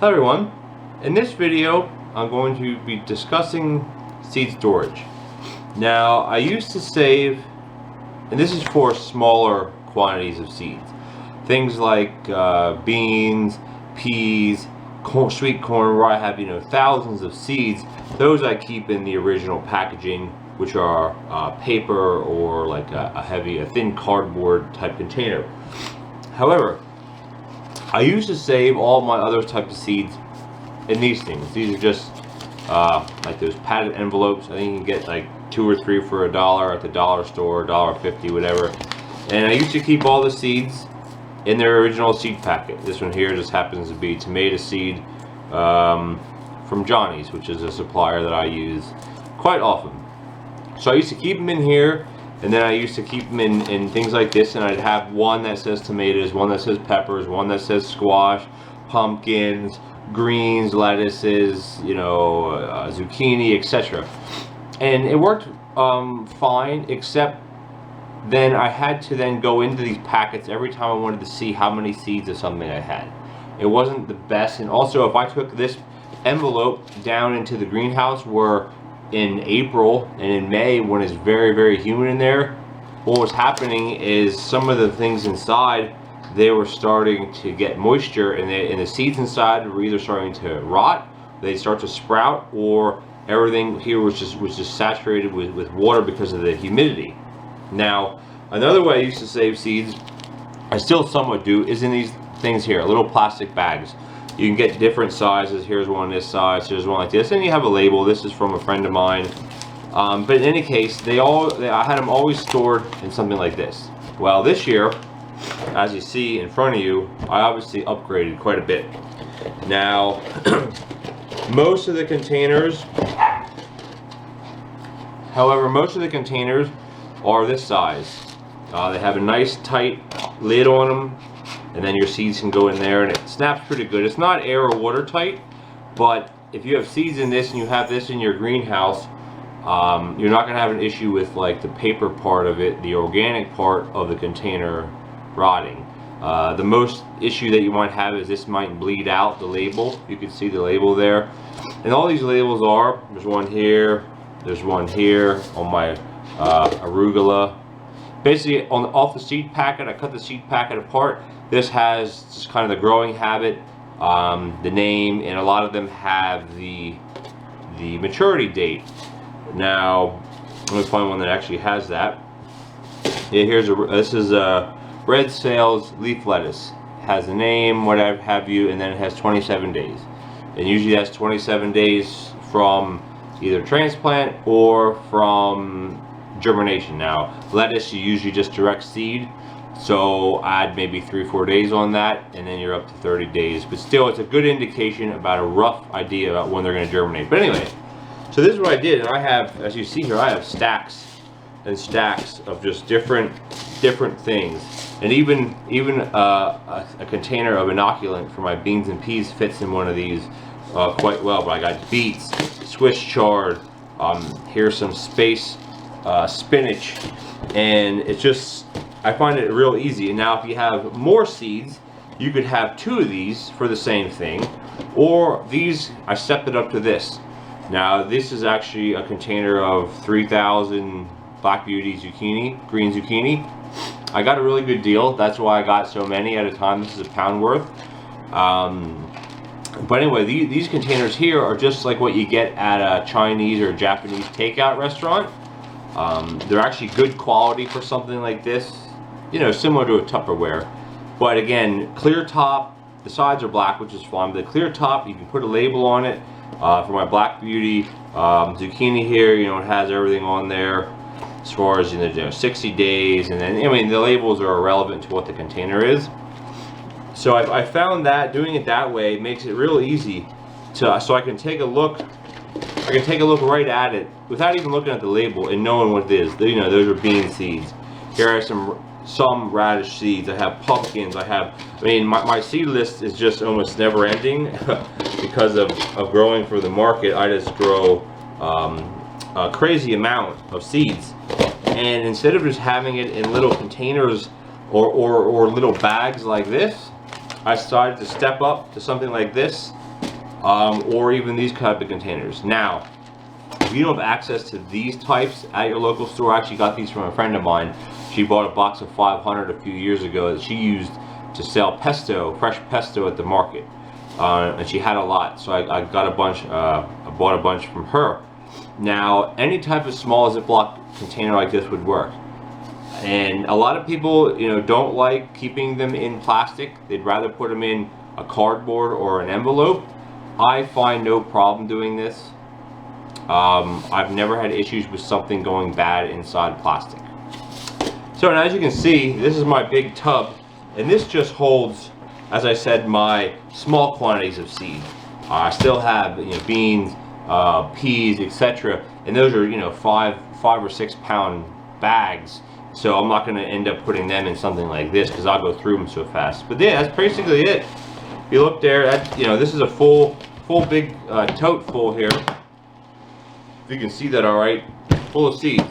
Hello everyone, in this video I'm going to be discussing seed storage. Now I used to save, and this is for smaller quantities of seeds, things like beans, peas, sweet corn, where I have thousands of seeds. Those I keep in the original packaging, which are paper or like a thin cardboard type container. However, I used to save all my other types of seeds in these things. These are just like those padded envelopes. I think you can get like 2 or 3 for $1 at the dollar store, $1.50, whatever. And I used to keep all the seeds in their original seed packet. This one here just happens to be tomato seed from Johnny's, which is a supplier that I use quite often. So I used to keep them in here. And then I used to keep them in things like this, and I'd have one that says tomatoes, one that says peppers, one that says squash, pumpkins, greens, lettuces, zucchini, etc. And it worked fine, except then I had to then go into these packets every time I wanted to see how many seeds of something I had. It wasn't the best, and also if I took this envelope down into the greenhouse where in April and in May, when it's very, very humid in there, what was happening is some of the things inside, they were starting to get moisture, and the seeds inside were either starting to rot, they'd start to sprout, or everything here was just saturated with water because of the humidity. Now, another way I used to save seeds, I still somewhat do, is in these things here, little plastic bags. You can get different sizes. Here's one this size, here's one like this, and you have a label. This is from a friend of mine. But in any case, I had them always stored in something like this. Well, this year, as you see in front of you, I obviously upgraded quite a bit. Now, most of the containers are this size. They have a nice tight lid on them, and then your seeds can go in there, and it snaps pretty good. It's not air or water tight, but if you have seeds in this and you have this in your greenhouse, you're not going to have an issue with like the paper part of it, the organic part of the container rotting. The most issue that you might have is this might bleed out the label. You can see the label there, and all these labels there's one here, there's one here on my arugula. Basically, off the seed packet, I cut the seed packet apart. This has just kind of the growing habit, the name, and a lot of them have the maturity date. Now, let me find one that actually has that. Yeah, this is Red Sales leaf lettuce. Has a name, whatever have you, and then it has 27 days. And usually that's 27 days from either transplant or from germination. Now, lettuce, you usually just direct seed, so add maybe 3-4 days on that, and then you're up to 30 days. But still, it's a good indication about a rough idea about when they're going to germinate. But anyway, so this is what I did, and I have, as you see here, I have stacks and stacks of just different things, and even a container of inoculant for my beans and peas fits in one of these quite well. But I got beets, Swiss chard, here's some spinach, and it's just, I find it real easy. And now if you have more seeds, you could have 2 of these for the same thing, or these, I stepped it up to this. Now this is actually a container of 3,000 Black Beauty zucchini, green zucchini. I got a really good deal, that's why I got so many at a time. This is £1 worth. But anyway, these containers here are just like what you get at a Chinese or Japanese takeout restaurant. They're actually good quality for something like this, similar to a Tupperware. But again, clear top, the sides are black, which is fine. The clear top, you can put a label on it. For my Black Beauty zucchini here, it has everything on there as far as 60 days, and then the labels are irrelevant to what the container is. So I found that doing it that way makes it real easy so I can take a look. I can take a look right at it without even looking at the label and knowing what it is. Those are bean seeds. Here are some radish seeds. I have pumpkins. My seed list is just almost never ending because of growing for the market. I just grow a crazy amount of seeds, and instead of just having it in little containers or little bags like this, I started to step up to something like this, or even these type of containers. Now, if you don't have access to these types at your local store, I actually got these from a friend of mine. She bought a box of 500 a few years ago that she used to sell pesto, fresh pesto at the market. And she had a lot, so I got a bunch, I bought a bunch from her. Now, any type of small Ziploc container like this would work. And a lot of people, you know, don't like keeping them in plastic. They'd rather put them in a cardboard or an envelope. I find no problem doing this. I've never had issues with something going bad inside plastic. So, and as you can see, this is my big tub, and this just holds, as I said, my small quantities of seed. I still have, you know, beans, peas, etc., and those are, you know, 5 or 6 pound bags. So I'm not going to end up putting them in something like this because I'll go through them so fast. But yeah, that's basically it. If you look there, that, you know, this is a full big tote full here. If you can see that, all right, full of seeds.